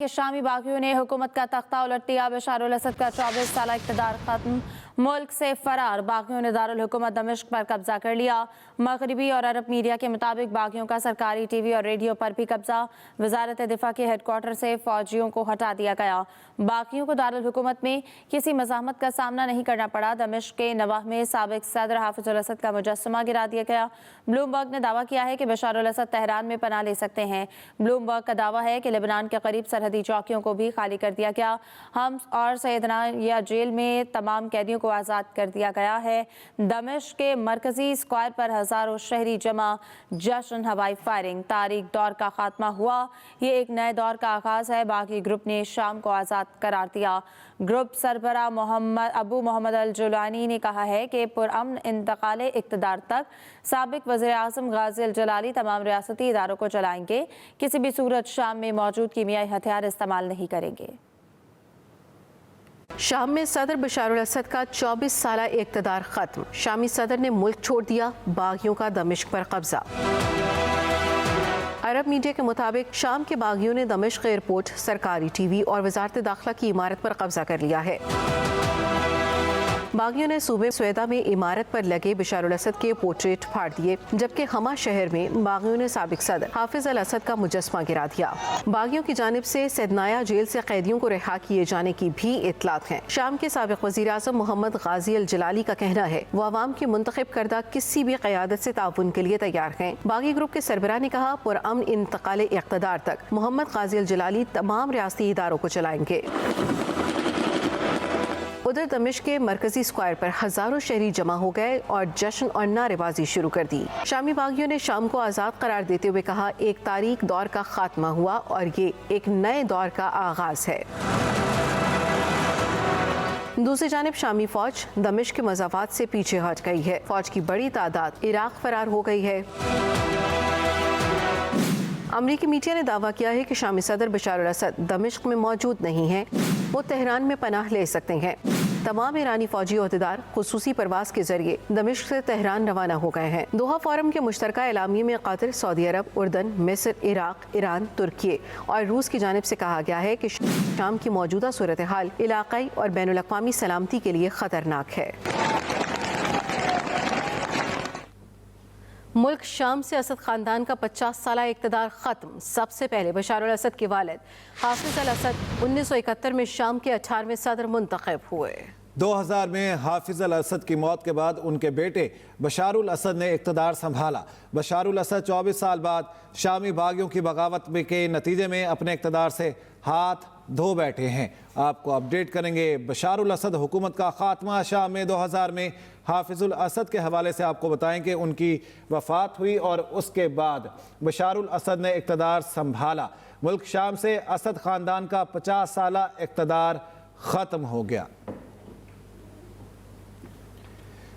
कि शामी बागियों ने हुकूमत का तख्ता उलट दिया। बशार अल असद का 24 साल इक़्तिदार खत्म, मुल्क से फरार। बागियों ने दारुल हुकूमत दमिश्क पर कब्जा कर लिया। मगरबी और अरब मीडिया के मुताबिक बागियों का सरकारी टीवी और रेडियो पर भी कब्जा। वजारत दिफा के हेडक्वार्टर से फौजियों को हटा दिया गया। बागियों को दारुल हुकूमत में किसी मज़ाहमत का सामना नहीं करना पड़ा। दमिश्क के नवाह में साबिक सदर हाफिज अल असद का मुजस्समा गिरा दिया गया। ब्लूमबर्ग ने दावा किया है कि बशार अल असद तेहरान में पनाह ले सकते हैं। ब्लूमबर्ग का दावा है कि लेबनान के करीब सरहदी चौकियों को भी खाली कर दिया गया। हम और सैयदना या जेल में तमाम कैदियों को आज़ाद कर दिया गया है। दमिश्क के मरकजी स्क्वायर पर हजारों शहरी जमा, जश्न, हवाई फायरिंग। तारीख दौर का खात्मा हुआ, ये एक नए दौर का आगाज है। बागी ग्रुप ने शाम को आज़ाद करार दिया। ग्रुप सरबरा अबू मोहम्मद अल जुलानी ने कहा है कि पुरअमन इंतकाले इक़्तिदार तक साबिक वज़ीर आज़म गाज़ी अल जलाली तमाम रियासती इदारों को चलाएंगे। किसी भी सूरत शाम में मौजूद कीमियाई हथियार इस्तेमाल नहीं करेंगे। शाम में सदर बशार अल असद का 24 साला इक़्तिदार खत्म। शामी सदर ने मुल्क छोड़ दिया। बागियों का दमिश्क पर कब्जा। अरब मीडिया के मुताबिक शाम के बागियों ने दमिश्क एयरपोर्ट, सरकारी टीवी और वजारत दाखिला की इमारत पर कब्जा कर लिया है। बागियों ने सूबे स्वेदा में इमारत पर लगे बशार अल असद के पोर्ट्रेट फाड़ दिए, जबकि हमा शहर में बागियों ने साबिक सदर हाफिज अल असद का मुजस्समा गिरा दिया। बागियों की जानिब से सैदनाया जेल से कैदियों को रिहा किए जाने की भी इत्तलात हैं। शाम के साबिक वज़ीर आज़म मोहम्मद गाज़ी अल जलाली का कहना है वो अवाम की मुंतखब करदा किसी भी क़यादत से ताउन के लिए तैयार हैं। बागी ग्रुप के सरबराह ने कहा, पुरअमन इंतकाले इक़्तिदार तक मोहम्मद गाज़ी अल जलाली तमाम रियासती इदारों को चलाएंगे। उधर दमिश्क के मरकजी स्क्वायर पर हजारों शहरी जमा हो गए और जश्न और नारेबाजी शुरू कर दी। शामी बागियों ने शाम को आज़ाद करार देते हुए कहा, एक तारीख दौर का खात्मा हुआ और ये एक नए दौर का आगाज है। दूसरी जानिब शामी फौज दमिश्क के मज़ाफ़ात से पीछे हट गई है। फौज की बड़ी तादाद इराक फरार हो गई है। अमरीकी मीडिया ने दावा किया है कि शामी सदर बशार अल असद दमिश्क में मौजूद नहीं हैं, वो तेहरान में पनाह ले सकते हैं। तमाम ईरानी फौजी अहदेदार खुसूसी परवास के जरिए दमिश्क से तेहरान रवाना हो गए हैं। दोहा फोरम के मुश्तरका एलामिये में कतर, सऊदी अरब, उर्दन, मिस्र, इराक, ईरान, तुर्की और रूस की जानिब से कहा गया है कि शाम की मौजूदा सूरत हाल इलाकाई और बैनुल अक़वामी सलामती के लिए खतरनाक है। मुल्क शाम से असद ख़ानदान का 50 साला इक़्तिदार ख़त्म। सबसे पहले बशार अल असद के वालिद हाफिज अल असद 1971 में शाम के 18वें सदर मुंतखब हुए। 2000 में हाफिज अल असद की मौत के बाद उनके बेटे बशार अल असद ने इक़्तिदार संभाला। बशार अल असद 24 साल बाद शामी बागियों की बगावत के नतीजे में अपने इक़्तिदार से हाथ धो बैठे हैं। आपको अपडेट करेंगे। बशार अल असद हुकूमत का खात्मा शाम में 2000 में हाफिज अल असद के हवाले से आपको बताएं कि उनकी वफ़ात हुई और उसके बाद बशार अल असद ने इक़्तिदार संभाला। मुल्क शाम से असद ख़ानदान का 50 साला इक़्तिदार ख़त्म हो गया।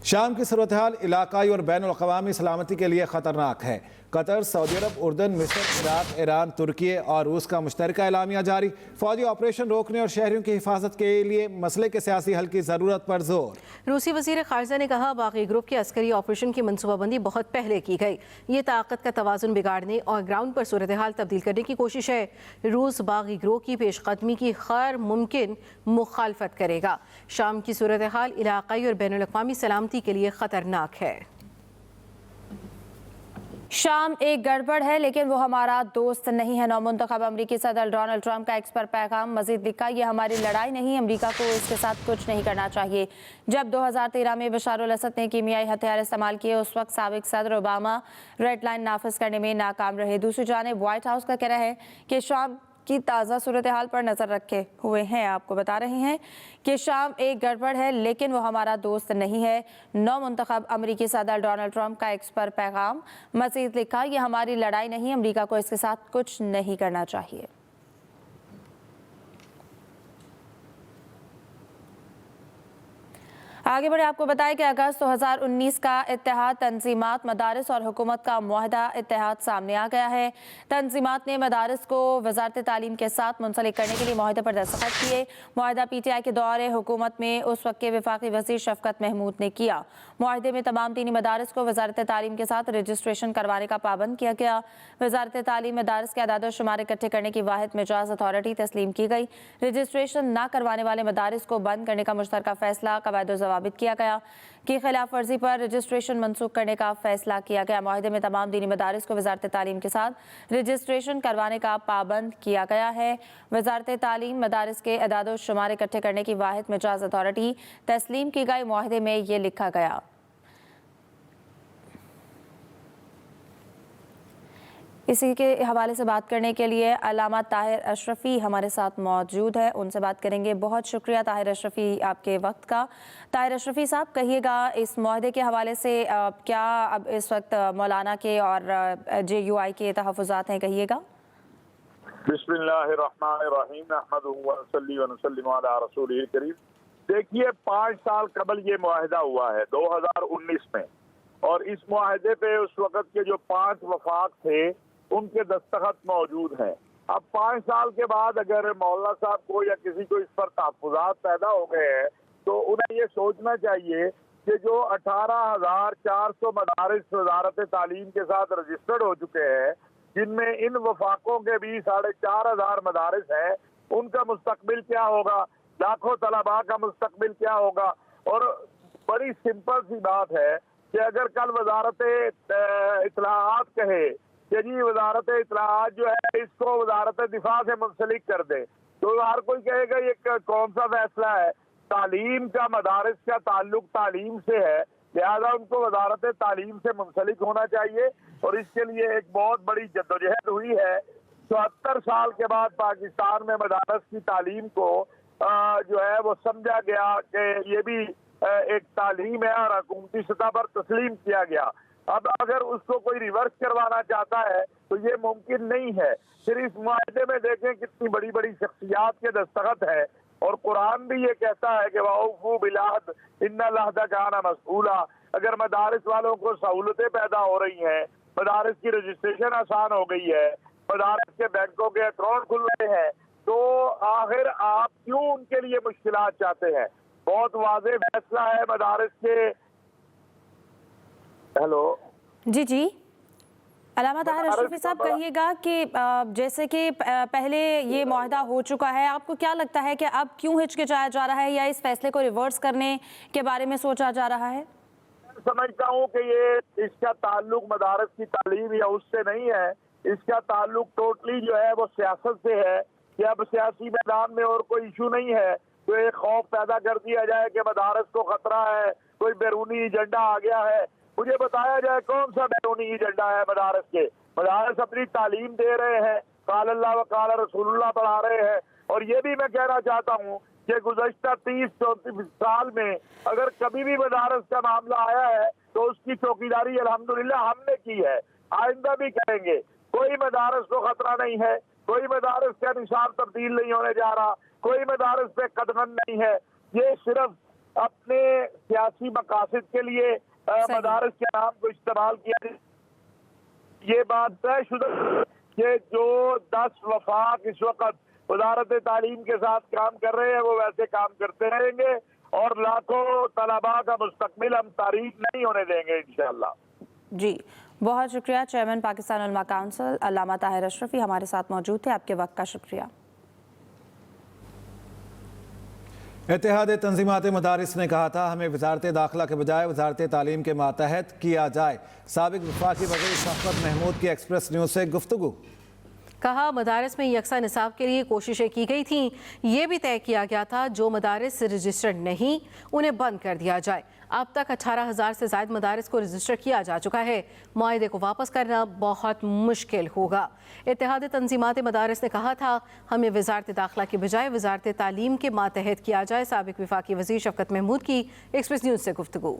शाम की सूरत हाल इलाकाई और बैनुल अक़वामी सलामती के लिए ख़तरनाक है। कतर, सऊदी अरब, उर्दन, मिस्र, इराक, ईरान, तुर्की और रूस का मुश्तरका एलामिया जारी। फौजी ऑपरेशन रोकने और शहरियों की हिफाजत के लिए मसले के सियासी हल की ज़रूरत पर जोर। रूसी वज़ीर ख़ारजा ने कहा, बागी ग्रुप के अस्करी ऑपरेशन की मनसूबाबंदी बहुत पहले की गई। ये ताकत का तवाज़ुन बिगाड़ने और ग्राउंड पर सूरत हाल तब्दील करने की कोशिश है। रूस बागी ग्रुप की पेशकदमी की खैर मुमकिन मुखालफत करेगा। शाम की सूरत हाल इलाकाई और बैनुल अक़वामी सलामती के लिए ख़तरनाक है। शाम एक गड़बड़ है लेकिन वो हमारा दोस्त नहीं है। नौमुंतखब अमरीकी सदर डोनाल्ड ट्रंप का एक्स पर पैगाम। मजीद लिखा, ये हमारी लड़ाई नहीं, अमरीका को इसके साथ कुछ नहीं करना चाहिए। जब 2013 में बशार अल असद ने कीमियाई हथियार इस्तेमाल किए, उस वक्त साबिक सदर ओबामा रेड लाइन नाफिज करने में नाकाम रहे। दूसरी जानिब वाइट हाउस का कहना है कि शाम की ताज़ा सूरत हाल पर नज़र रखे हुए हैं। आपको बता रहे हैं कि शाम एक गड़बड़ है लेकिन वो हमारा दोस्त नहीं है। नौमुंतखब अमरीकी सदर डोनाल्ड ट्रंप का एक्स पर पैगाम। मज़ीद लिखा, ये हमारी लड़ाई नहीं, अमरीका को इसके साथ कुछ नहीं करना चाहिए। आगे बढ़े आपको बताएं कि अगस्त 2019 का इत्तेहाद तंजीमात, मदारिस और हुकूमत का मुआहदा इत्तेहाद सामने आ गया है। तंजीमात ने मदारिस को वजारत तालीम के साथ मुंसलिक करने के लिए मुआहदे पर दस्तखत किए। मुआहदा PTI के दौरे हुकूमत में उस वक्त के वफाकी वज़ीर शफकत महमूद ने किया। मुआहदे में तमाम दीनी मदारिस को वजारत तालीम के साथ रजिस्ट्रेशन करवाने का पाबंद किया गया। वजारत तालीम मदारिस के अदाद शुमार इकट्ठे करने की वाहिद मिजाज अथॉरिटी तस्लीम की गई। रजिस्ट्रेशन न करवाने वाले मदारिस को बंद करने का मुश्तरका फैसला कवायद ज़वाबित किया गया कि खिलाफ वर्जी पर रजिस्ट्रेशन मनसूख करने का फैसला किया गया। मुआहदे में तमाम दीनी मदारिस को वजारत तालीम के साथ रजिस्ट्रेशन करवाने का पाबंद किया गया है। वजारत तालीम मदारिस के अदाद शुमार इकट्ठे करने की वाहिद मिजाज अथॉरिटी तस्लीम की गई। मुआहदे में ये लिखा गया। इसी के हवाले से बात करने के लिए अल्लामा ताहिर अशरफी हमारे साथ मौजूद है, उनसे बात करेंगे। बहुत शुक्रिया ताहिर अशरफी आपके वक्त का। ताहिर अशरफी साहब, कहिएगा इस मुआहदे के हवाले से क्या अब इस वक्त मौलाना के और JUI के तहफ़्फ़ुज़ात हैं, कहिएगा। बिस्मिल्लाहिर्रहमानिर्रहीम, नहमदुहु व नसल्ली व नसल्लिमु अला रसूलिहिल करीम। देखिए, 5 साल कबल ये मुआहदा हुआ है 2019 में, और इस मुआहदे पे उस वक़्त के जो 5 वफाक थे उनके दस्तखत मौजूद हैं। अब 5 साल के बाद अगर मौलाना साहब को या किसी को इस पर तहफ़्फ़ुज़ात पैदा हो गए हैं तो उन्हें ये सोचना चाहिए कि जो 18,400 मदारिस वजारत तालीम के साथ रजिस्टर्ड हो चुके हैं, जिनमें इन वफाकों के भी 4,500 मदारिस हैं, उनका मुस्तकबिल क्या होगा, लाखों तलबा का मुस्तकबिल क्या होगा। और बड़ी सिंपल सी बात है कि अगर कल वजारत इत्तलाआत कहे कि जी वजारत इत्तलाआत जो है इसको वजारत दिफा से मुंसलिक कर दे, तो हर कोई कहेगा ये कौन सा फैसला है। तालीम का, मदारिस का ताल्लुक तालीम से है, लिहाजा उनको वजारत तालीम से मुंसलिक होना चाहिए। और इसके लिए एक बहुत बड़ी जद्दोजहद हुई है। 74 साल के बाद पाकिस्तान में मदारिस की तालीम को जो है वो समझा गया कि ये भी एक तालीम है और हुकूमती सतह पर तस्लीम किया गया। अब अगर उसको कोई रिवर्स करवाना चाहता है तो ये मुमकिन नहीं है। फिर इस मुआहदे में देखें कितनी बड़ी बड़ी शख्सियात के दस्तखत है, और कुरान भी ये कहता है कि वौफू बिलअहद इन्नल अहद काना मसऊला। अगर मदारिस वालों को सहूलतें पैदा हो रही हैं, मदारिस की रजिस्ट्रेशन आसान हो गई है, मदारिस के बैंकों के अकाउंट खुल रहे हैं, तो आखिर आप क्यों उनके लिए मुश्किलात चाहते हैं। बहुत वाज़ेह फैसला है मदारिस के। हेलो जी अल्लामा ताहिर अशरफी साहब, कहिएगा कि जैसे कि पहले ये मुआहदा हो चुका है, आपको क्या लगता है कि अब क्यों हिचकिचाया जा रहा है या इस फैसले को रिवर्स करने के बारे में सोचा जा रहा है? समझता हूँ कि ये इसका ताल्लुक मदारिस की तालीम या उससे नहीं है, इसका ताल्लुक टोटली जो है वो सियासत से है कि अब सियासी मैदान में और कोई इशू नहीं है तो एक खौफ पैदा कर दिया जाए कि मदारिस को खतरा है, कोई बैरूनी एजेंडा आ गया है। मुझे बताया जाए कौन सा बैरूनी एजेंडा है मदारिस के। मदारिस अपनी तालीम दे रहे हैं, काल अल्लाह व काल रसूलुल्लाह पढ़ा रहे हैं। और ये भी मैं कहना चाहता हूँ कि गुज़श्ता 30-34 साल में अगर कभी भी मदारिस का मामला आया है तो उसकी चौकीदारी अल्हम्दुलिल्लाह हमने की है, आइंदा भी करेंगे। कोई मदारिस को खतरा नहीं है, कोई मदारिस का निशान तब्दील नहीं होने जा रहा, कोई मदारिस पे कदगन नहीं है। ये सिर्फ अपने सियासी मकासद के लिए मदारिस के नाम को इस्तेमाल किया। ये बात तयशुदा कि जो 10 वफाक इस वक्त वजारत तालीम के साथ काम कर रहे हैं वो वैसे काम करते रहेंगे, और लाखों तलबा का मुस्तकबिल हम तारीख नहीं होने देंगे इंशाअल्लाह। जी, बहुत शुक्रिया। चेयरमैन पाकिस्तान उलमा काउंसिल अल्लामा ताहिर अशरफी हमारे साथ मौजूद थे, आपके वक्त का शुक्रिया। इत्तेहाद तंजीमात मदारिस ने कहा था हमें वजारत दाखिला के बजाय वजारत तालीम के मातहत किया जाए। साबिक वफाकी वज़ीर शफकत महमूद की एक्सप्रेस न्यूज़ से गुफ्तगू। कहा, मदारिस में यकसा निसाब के लिए कोशिशें की गई थीं। ये भी तय किया गया था जो मदारिस रजिस्टर्ड नहीं उन्हें बंद कर दिया जाए। अब तक 18,000 से ज़ायद मदारिस को रजिस्टर किया जा चुका है। मुआहदे को वापस करना बहुत मुश्किल होगा। इत्तेहाद तंजीमात मदारिस ने कहा था हमें वजारत दाखिला के बजाय वजारत तालीम के मातहत किया जाए। साबिक वफाकी वज़ीर शफकत महमूद की एक्सप्रेस न्यूज़ से गुफ्तगू।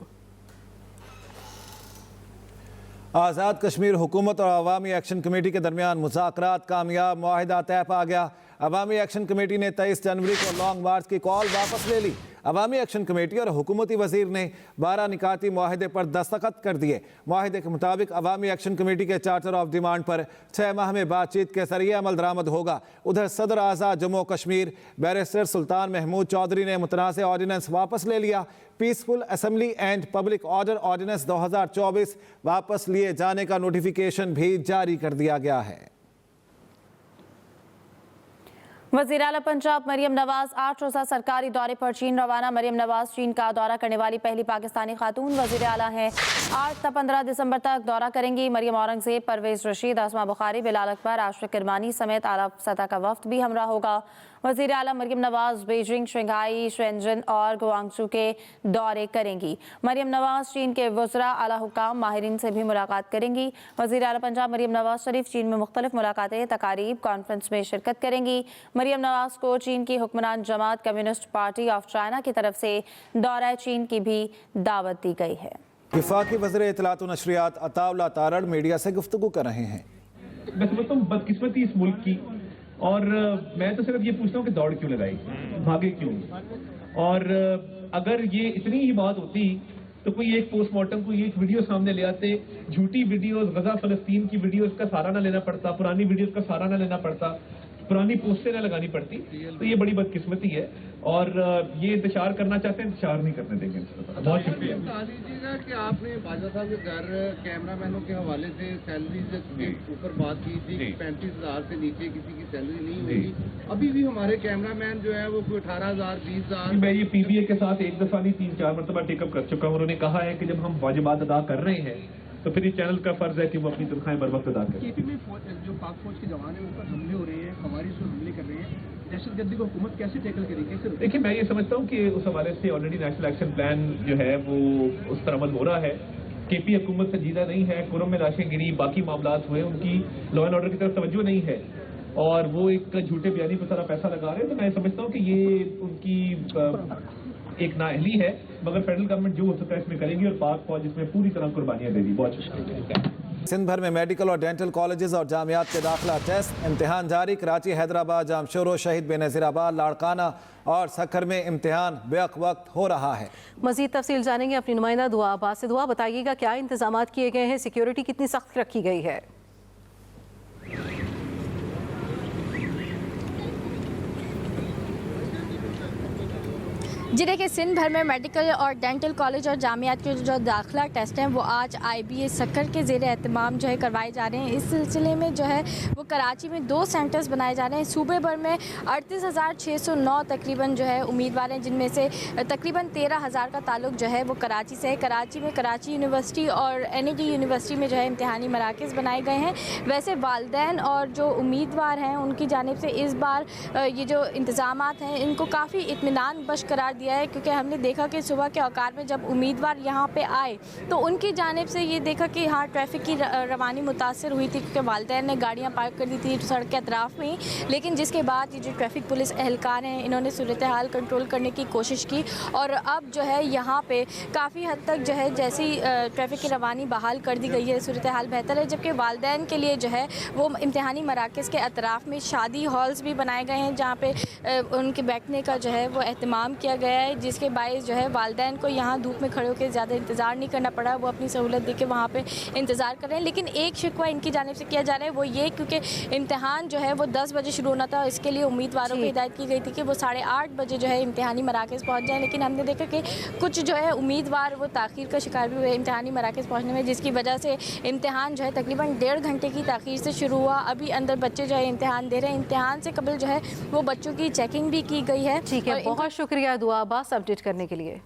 आज़ाद कश्मीर हुकूमत और अवामी एक्शन कमेटी के दरमियान मुज़ाकरात कामयाब, मुआहिदा तय पा गया। अवामी एक्शन कमेटी ने 23 जनवरी को लॉन्ग मार्च की कॉल वापस ले ली। अवामी एक्शन कमेटी और हुकूमती वजीर ने 12 निकाती मुआहदे पर दस्तखत कर दिए। मुआहदे के मुताबिक अवामी एक्शन कमेटी के चार्टर ऑफ डिमांड पर 6 माह में बातचीत के जरिए अमल दरामद होगा। उधर सदर आज़ाद जम्मू कश्मीर बैरिस्टर सुल्तान महमूद चौधरी ने मुतनाज़ ऑर्डिनेंस वापस ले लिया। Peaceful assembly and public order ordinance 2024 वापस लिए जाने का नोटिफिकेशन भी जारी कर दिया गया है। वज़ीर आला पंजाब मरियम नवाज 8 रोज़ा सरकारी दौरे पर चीन रवाना। मरियम नवाज चीन का दौरा करने वाली पहली पाकिस्तानी खातून वज़ीर आला हैं। 8 से 15 दिसंबर तक दौरा करेंगी। मरियम औरंगजेब, परवेज़ रशीद, आसमा बुखारी, बिलाल अकबर, आशिक किरमानी समेत आला सतह का वफ्द भी हमरा होगा। वज़ीर आला Maryam Nawaz Beijing, Shanghai, Shenzhen और गुआंगझू के दौरे करेंगी। मरियम नवाज चीन के वज़रा, आला हुकाम, माहिरीन से भी मुलाकात करेंगी। वज़ीर आला पंजाब मरियम नवाज शरीफ चीन में मुख्तलिफ मुलाकातें, तकारीब, कॉन्फ्रेंस में शिरकत करेंगी। मरियम नवाज को चीन की हुक्मरान जमात कम्युनिस्ट पार्टी ऑफ चाइना की तरफ से दौरा चीन की भी दावत दी गई है। वफाकी वज़ीर इत्तलात व नशरियात अताउल्लाह तारड़ मीडिया से गुफ्तगू कर रहे हैं। मैं समझता हूँ बदकिस्मती इस मुल्क की, और मैं तो सिर्फ ये पूछता हूँ कि दौड़ क्यों लगाई, भागे क्यों। और अगर ये इतनी ही बात होती तो कोई एक पोस्टमार्टम, कोई एक वीडियो सामने ले आते, झूठी वीडियोस, गजा फलस्तीन की वीडियोस का सहारा ना लेना पड़ता, पुरानी वीडियोस का सहारा ना लेना पड़ता, पुरानी पोस्टें ना लगानी पड़ती। तो ये बड़ी बदकिस्मती है, और ये इंतजार करना चाहते हैं, इंतजार नहीं करने देंगे। बहुत शुक्रिया। बता दीजिएगा कि आपने बाजा साहब के घर कैमरामैनों के हवाले से सैलरी के ऊपर बात की थी कि 35,000 से नीचे किसी की सैलरी नहीं होगी। अभी भी हमारे कैमरामैन जो है वो कोई 18,000, 20,000। मैं ये पीबीए के साथ एक दफा नहीं 3-4 मरतबा टेकअप कर चुका हूँ। उन्होंने कहा है कि जब हम वाजिबात अदा कर रहे हैं तो फिर ये चैनल का फर्ज है कि वो अपनी तनख्वाहें बर वक्त अदा करें। केपी में जो पाक फौज के जवान हैं उन पर हमले हो रहे हैं, खवारिज पर हमले कर रहे हैं, दहशतगर्दी को हुकूमत कैसे टैकल करेगी? देखिए, मैं ये समझता हूँ कि उस हवाले से ऑलरेडी नेशनल एक्शन प्लान जो है वो उस पर अमल हो रहा है। केपी हुकूमत संजीदा नहीं है, कुरम में लाशें गिरी, बाकी मामला हुए, उनकी लॉ एंड ऑर्डर की तरफ तवज्जो नहीं है, और वो एक झूठे बयानी पर सारा पैसा लगा रहे हैं। तो मैं समझता हूँ कि ये उनकी एक नाअहली है, मगर फेडरल गवर्नमेंट जो हो सकता है इसमें करेगी, और पाक फौज इसमें पूरी तरह कुर्बानियां देगी। बहुत शुक्रिया। सिंध भर में मेडिकल और डेंटल कॉलेजेस और जामियात के दाखिला टेस्ट इम्तिहान जारी। कराची, हैदराबाद, जामशोरो, शहीद बेनज़ीराबाद, लाड़काना और सखर में इम्तिहान बेवक्त वक्त हो रहा है। मजीद तफसील जानेंगे अपनी नुमाइंदा दुआ अब्बास से। दुआ, बताइएगा क्या इंतजाम किए गए हैं, सिक्योरिटी कितनी सख्त रखी गई है? जी देखिए, सिंध भर में मेडिकल और डेंटल कॉलेज और जामियात के जो दाखिला टेस्ट हैं वो आज IBA सक्कर के ज़ेर एहतमाम जो है करवाए जा रहे हैं। इस सिलसिले में जो है वो कराची में 2 सेंटर्स बनाए जा रहे हैं। सूबे भर में 38,609 तकरीबन जो है उम्मीदवार हैं, जिनमें से तकरीबन 13,000 का ताल्लुक जो है वो कराची से है। कराची में कराची यूनिवर्सिटी और NAT यूनिवर्सिटी में जो है इम्तिहानी मराकज़ बनाए गए हैं। वैसे वालिदैन और जो उम्मीदवार हैं उनकी जानिब से इस बार ये जो इंतज़ामात हैं इनको काफ़ी इत्मीनान बख्श करार दिया है, क्योंकि हमने देखा कि सुबह के औकात में जब उम्मीदवार यहाँ पे आए तो उनकी जानिब से ये देखा कि हाँ ट्रैफिक की रवानी मुतासर हुई थी, क्योंकि वालिदैन ने गाड़ियाँ पार्क कर दी थी सड़क के अतराफ़ में ही। लेकिन जिसके बाद ये जो ट्रैफिक पुलिस एहलकार हैं इन्होंने सूरत हाल कंट्रोल करने की कोशिश की, और अब जो है यहाँ पे काफ़ी हद तक जो है जैसी ट्रैफिक की रवानी बहाल कर दी गई है, सूरत हाल बेहतर है। जबकि वालिदैन के लिए जो है वो इम्तिहानी मराकज़ के अतराफ़ में शादी हॉल्स भी बनाए गए हैं, जहाँ पे उनके बैठने का जो है वो एहतमाम किया गया है, जिसके बायस जो है वालिदैन को यहाँ धूप में खड़े होकर ज़्यादा इंतज़ार नहीं करना पड़ा। वो अपनी सहूलत दे के वहाँ पे इंतज़ार कर रहे हैं। लेकिन एक शिकवा इनकी जानिब से किया जा रहा है वो ये, क्योंकि इम्तिहान जो है वो 10 बजे शुरू होना था, इसके लिए उम्मीदवारों को हिदायत की गई थी कि वो 8:30 बजे जो है इम्तिहानी मराकज़ पहुँच जाएँ। लेकिन हमने देखा कि कुछ जो है उम्मीदवार वो ताख़ीर का शिकार भी हुए इम्तिहानी मराकज़ पहुँचने में, जिसकी वजह से इम्तिहान जो है तकरीबन 1.5 घंटे की ताख़ीर से शुरू हुआ। अभी अंदर बच्चे जो है इम्तिहान दे रहे हैं। इम्तिहान से कबल जो है वो बच्चों की चेकिंग भी की गई है। ठीक है, बहुत शुक्रिया दुआ अब्बास अपडेट करने के लिए।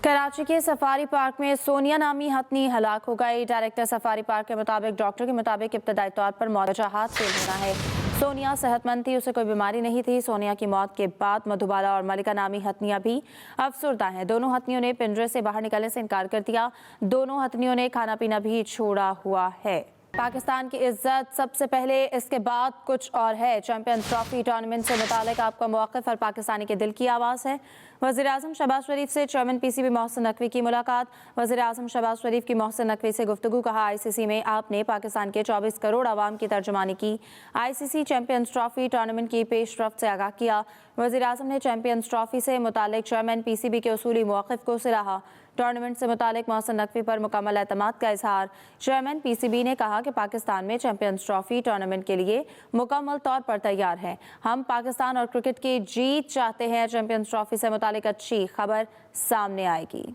कराची के सफारी पार्क में सोनिया नामी हथनी हलाक हो गई। डायरेक्टर सफारी पार्क के मुताबिक, डॉक्टर के मुताबिक इब्तदाई तौर पर मौत जहाज फेल होना है। सोनिया सेहतमंद थी, उसे कोई बीमारी नहीं थी। सोनिया की मौत के बाद मधुबाला और मलिका नामी हथनियां भी अफसरदा हैं। दोनों हथनियों ने पिंजरे से बाहर निकलने से इनकार कर दिया। दोनों हथनियों ने खाना पीना भी छोड़ा हुआ है। पाकिस्तान की इज्जत सबसे पहले, इसके बाद कुछ और है। चैंपियंस ट्रॉफी टूर्नामेंट से मुतालिक आपका मौक़िफ़ और पाकिस्तानी के दिल की आवाज़ है। वज़ीर-ए-आज़म शहबाज शरीफ से चेयरमैन पीसीबी मोहसिन नकवी की मुलाकात। वज़ीर-ए-आज़म शहबाज शरीफ की मोहसिन नकवी से गुफ्तगू। कहा, आईसीसी में आपने पाकिस्तान के 24 करोड़ आवाम की तर्जुमानी की। आईसीसी चैंपियंस ट्रॉफी टूर्नामेंट की पेशरफ्त से आगाह किया। वज़ीर-ए-आज़म ने चैंपियंस ट्रॉफी से मुतालिक चेयरमैन पीसीबी के उसूली मौक़िफ़ को सराहा। टूर्नामेंट से मुतालिक मोहसिन नकवी पर मुकम्मल एतमाद का इजहार। चेयरमैन पीसीबी ने कहा कि पाकिस्तान में चैंपियंस ट्रॉफी टूर्नामेंट के लिए मुकम्मल तौर पर तैयार है। हम पाकिस्तान और क्रिकेट की जीत चाहते हैं। चैंपियंस ट्रॉफी से मुतालिक अच्छी खबर सामने आएगी।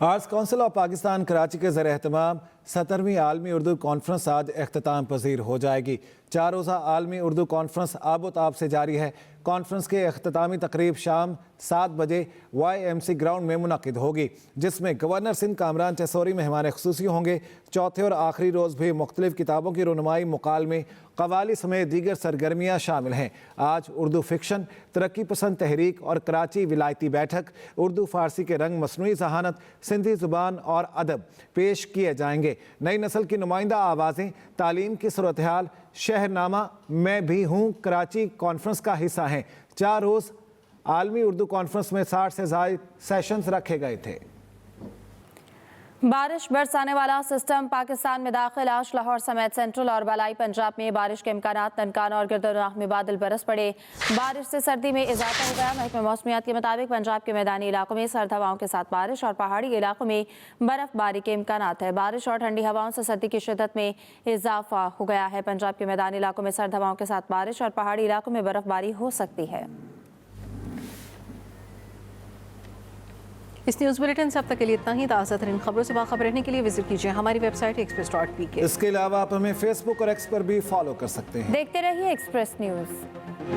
Arts council of Pakistan Karachi के ज़र एहतमाम 17वीं आलमी उर्दू कॉन्फ्रेंस आज अख्ताम पजीर हो जाएगी। 4 रोज़ा आलमी उर्दू कॉन्फ्रेंस आबोताब से जारी है। कॉन्फ्रेंस के अख्तामी तकरीब शाम 7 बजे YMC ग्राउंड में मुनक़िद होगी, जिसमें गवर्नर सिंध कामरान चसोरी मेहमान ख़ुसूसी होंगे। चौथे और आखिरी रोज़ भी मुख्तलिफ़ किताबों की रुनुमाई, मुकालमे, कवाली समेत दीगर सरगर्मियाँ शामिल हैं। आज उर्दू फिक्शन, तरक्की पसंद तहरीक और कराची विलायती बैठक, उर्दू फ़ारसी के रंग, मसनूई ज़हानत, सिंधी ज़ुबान और अदब पेश किए जाएंगे। नई नस्ल की नुमाइंदा आवाज़ें, तालीम की सूरत हाल, शहरनामा, मैं भी हूँ कराची कॉन्फ्रेंस का हिस्सा हैं। 4 रोज़ आलमी उर्दू कॉन्फ्रेंस में 60 से ज़ायद सेशंस रखे गए थे। बारिश बरसाने वाला सिस्टम पाकिस्तान में दाखिल। आज लाहौर समेत सेंट्रल और बलाई पंजाब में बारिश के इम्कानात। ननकाना और गिरदुर्राह में बादल बरस पड़े। बारिश से सर्दी में इजाफा हो गया। महकमे मौसमियात के मुताबिक पंजाब के मैदानी इलाकों में सर्द हवाओं के साथ बारिश और पहाड़ी इलाकों में बर्फबारी के इम्कानात है। बारिश और ठंडी हवाओं से सर्दी की शिद्दत में इजाफा हो गया है। पंजाब के मैदानी इलाकों में सर्द हवाओं के साथ बारिश और पहाड़ी इलाकों में बर्फबारी हो सकती है। इस न्यूज़ बुलेटिन से अब तक के लिए इतना ही। ताज़ा तरीन खबरों से बाखबर रहने के लिए विजिट कीजिए हमारी वेबसाइट express.pk। इसके अलावा आप हमें फेसबुक और एक्स पर भी फॉलो कर सकते हैं। देखते रहिए एक्सप्रेस न्यूज़।